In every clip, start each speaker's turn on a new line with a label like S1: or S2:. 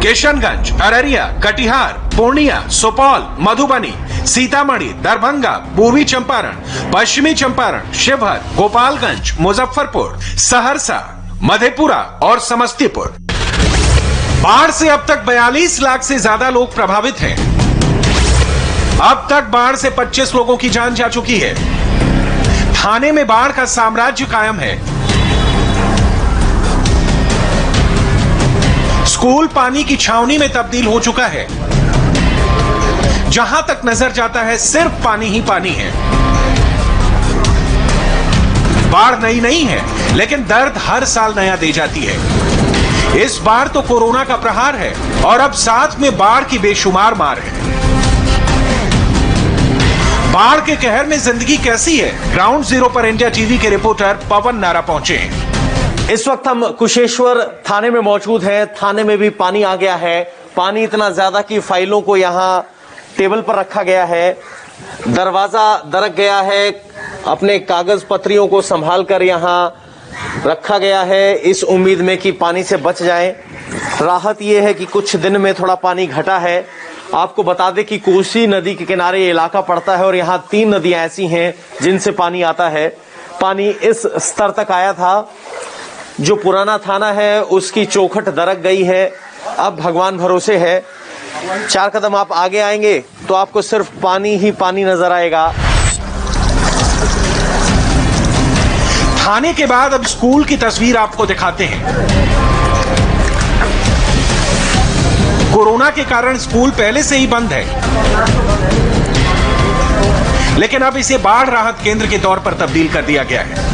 S1: किशनगंज, अररिया, कटिहार, पूर्णिया, सुपौल, मधुबनी, सीतामढ़ी, दरभंगा, पूर्वी चंपारण, पश्चिमी चंपारण, शिवहर, गोपालगंज, मुजफ्फरपुर, सहरसा, मधेपुरा और समस्तीपुर। बाढ़ से अब तक 42 लाख से ज्यादा लोग प्रभावित हैं। अब तक बाढ़ से 25 लोगों की जान जा चुकी है। थाने में बाढ़ का साम्राज्य कायम है। स्कूल पानी की छावनी में तब्दील हो चुका है। जहां तक नजर जाता है सिर्फ पानी ही पानी है। बाढ़ नई नहीं है, लेकिन दर्द हर साल नया दे जाती है। इस बार तो कोरोना का प्रहार है और अब साथ में बाढ़ की बेशुमार मार है। बाढ़ के कहर में जिंदगी कैसी है? ग्राउंड जीरो पर इंडिया टीवी के रिपोर्टर पवन नारा पहुंचे हैं।
S2: इस वक्त हम कुशेश्वर थाने में मौजूद हैं। थाने में भी पानी आ गया है। पानी इतना ज्यादा कि फाइलों को यहाँ टेबल पर रखा गया है, दरवाजा दरक गया है, अपने कागज पत्रियों को संभाल कर यहाँ रखा गया है इस उम्मीद में कि पानी से बच जाएं। राहत ये है कि कुछ दिन में थोड़ा पानी घटा है। आपको बता दें कि कोसी नदी के किनारे ये इलाका पड़ता है और यहाँ 3 नदियां ऐसी हैं जिनसे पानी आता है। पानी इस स्तर तक आया था। जो पुराना थाना है उसकी चौखट दरक गई है। अब भगवान भरोसे है, 4 कदम आप आगे आएंगे तो आपको सिर्फ पानी ही पानी नजर आएगा।
S1: थाने के बाद अब स्कूल की तस्वीर आपको दिखाते हैं। कोरोना के कारण स्कूल पहले से ही बंद है, लेकिन अब इसे बाढ़ राहत केंद्र के तौर पर तब्दील कर दिया गया है।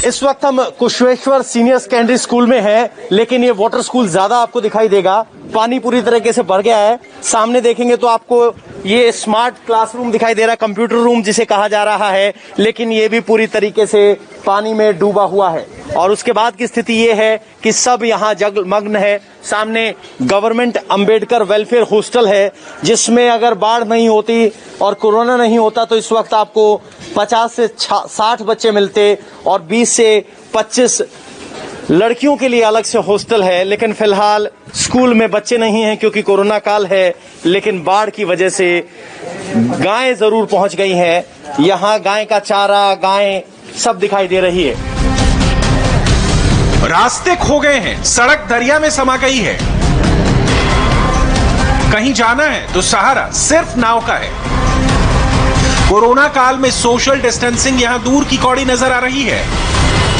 S2: इस वक्त हम कुशेश्वर सीनियर सेकेंडरी स्कूल में हैं, लेकिन ये वाटर स्कूल ज्यादा आपको दिखाई देगा। पानी पूरी तरीके से भर गया है। सामने देखेंगे तो आपको ये स्मार्ट क्लासरूम दिखाई दे रहा है, कंप्यूटर रूम जिसे कहा जा रहा है, लेकिन ये भी पूरी तरीके से पानी में डूबा हुआ है। और उसके बाद की स्थिति ये है कि सब यहाँ जगमग्न है। सामने गवर्नमेंट अंबेडकर वेलफेयर हॉस्टल है, जिसमें अगर बाढ़ नहीं होती और कोरोना नहीं होता तो इस वक्त आपको 50 से 60 बच्चे मिलते और 20 से 25 लड़कियों के लिए अलग से हॉस्टल है। लेकिन फिलहाल स्कूल में बच्चे नहीं हैं क्योंकि कोरोना काल है, लेकिन बाढ़ की वजह से गायें जरूर पहुंच गई हैं। यहाँ गाय का चारा, गायें सब दिखाई दे रही है।
S1: रास्ते खो गए हैं, सड़क दरिया में समा गई है। कहीं जाना है तो सहारा सिर्फ नाव का है। कोरोना काल में सोशल डिस्टेंसिंग यहां दूर की कौड़ी नजर आ रही है।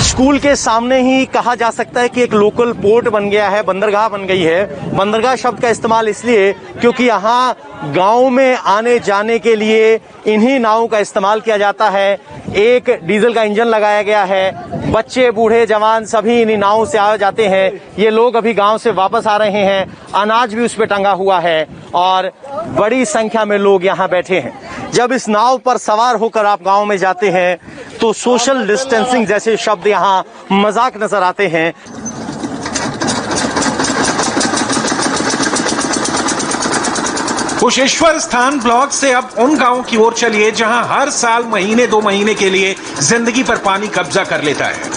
S2: स्कूल के सामने ही कहा जा सकता है कि एक लोकल पोर्ट बन गया है, बंदरगाह बन गई है। बंदरगाह शब्द का इस्तेमाल इसलिए क्योंकि यहाँ गांव में आने जाने के लिए इन्हीं नावों का इस्तेमाल किया जाता है। एक डीजल का इंजन लगाया गया है। बच्चे, बूढ़े, जवान सभी इन्हीं नावों से आ जाते हैं। ये लोग अभी गांव से वापस आ रहे हैं। अनाज भी उस पर टंगा हुआ है और बड़ी संख्या में लोग यहाँ बैठे हैं। जब इस नाव पर सवार होकर आप गांव में जाते हैं तो सोशल डिस्टेंसिंग जैसे शब्द यहाँ मजाक नजर आते हैं।
S1: कुशेश्वर स्थान ब्लॉक से अब उन गांवों की ओर चलिए जहां हर साल महीने 2 महीने के लिए जिंदगी पर पानी कब्जा कर लेता है।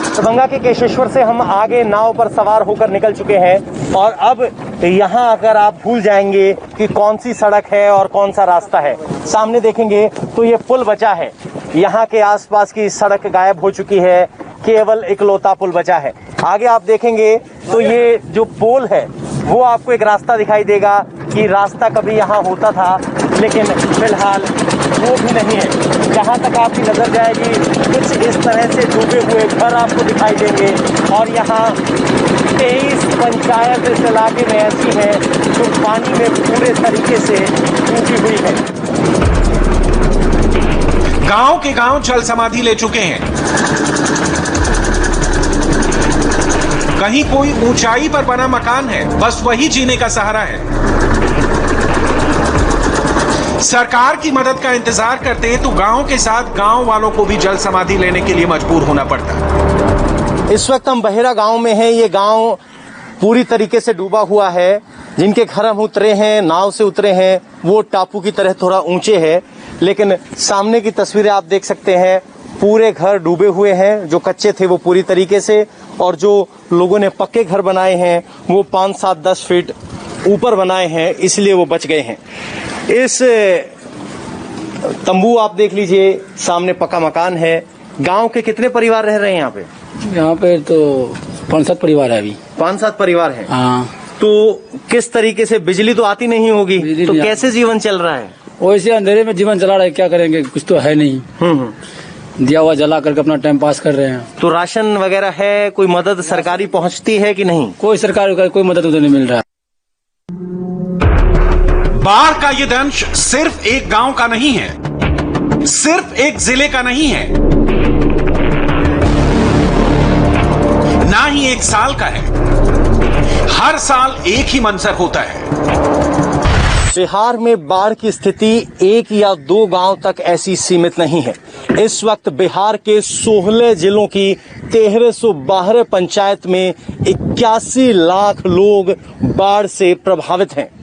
S2: दरभंगा के केशेश्वर से हम आगे नाव पर सवार होकर निकल चुके हैं और अब यहाँ आकर आप भूल जाएंगे कि कौन सी सड़क है और कौन सा रास्ता है। सामने देखेंगे तो ये पुल बचा है। यहाँ के आसपास की सड़क गायब हो चुकी है, केवल इकलौता पुल बचा है। आगे आप देखेंगे तो ये जो पोल है वो आपको एक रास्ता दिखाई देगा कि रास्ता कभी यहाँ होता था, लेकिन फिलहाल वो भी नहीं है। जहाँ तक आपकी नजर जाएगी कुछ इस तरह से डूबे हुए घर आपको दिखाई देंगे और यहाँ 23 पंचायत इस इलाके में ऐसी हैं जो पानी में पूरे तरीके से डूबी हुई है।
S1: गांव के गांव जल समाधि ले चुके हैं। कहीं कोई ऊंचाई पर बना मकान है, बस वही जीने का सहारा है। सरकार की मदद का इंतजार करते हैं तो गांव के साथ गांव वालों को भी जल समाधि लेने के लिए मजबूर होना पड़ता है।
S2: इस वक्त हम बहेरा गांव में हैं। ये गांव पूरी तरीके से डूबा हुआ है। जिनके घर हम उतरे हैं, नाव से उतरे हैं, वो टापू की तरह थोड़ा ऊंचे है, लेकिन सामने की तस्वीरें आप देख सकते हैं पूरे घर डूबे हुए हैं, जो कच्चे थे वो पूरी तरीके से, और जो लोगों ने पक्के घर बनाए हैं वो 5, 7, 10 फीट ऊपर बनाए हैं, इसलिए वो बच गए हैं। इस तंबू आप देख लीजिए, सामने पक्का मकान है। गांव के कितने परिवार रह रहे हैं यहाँ पे?
S3: यहाँ पे तो 5-7 परिवार है अभी।
S2: 5-7 परिवार हैं।
S3: हाँ,
S2: तो किस तरीके से, बिजली तो आती नहीं होगी,
S3: बिजली
S2: तो
S3: नहीं
S2: कैसे जीवन चल रहा है?
S3: वैसे अंधेरे में जीवन चला रहा है, क्या करेंगे, कुछ तो है नहीं। दिया हुआ जला करके अपना टाइम पास कर रहे हैं।
S2: तो राशन वगैरह है, कोई मदद सरकारी पहुंचती है कि नहीं?
S3: कोई सरकार का कोई मदद उधर नहीं मिल रहा है।
S1: बाढ़ का ये दंश सिर्फ एक गांव का नहीं है, सिर्फ एक जिले का नहीं है, ना ही एक साल का है। हर साल एक ही मंजर होता है।
S2: बिहार में बाढ़ की स्थिति 1 या 2 गांव तक ऐसी सीमित नहीं है। इस वक्त बिहार के 16 जिलों की 1312 पंचायत में 81 लाख लोग बाढ़ से प्रभावित हैं।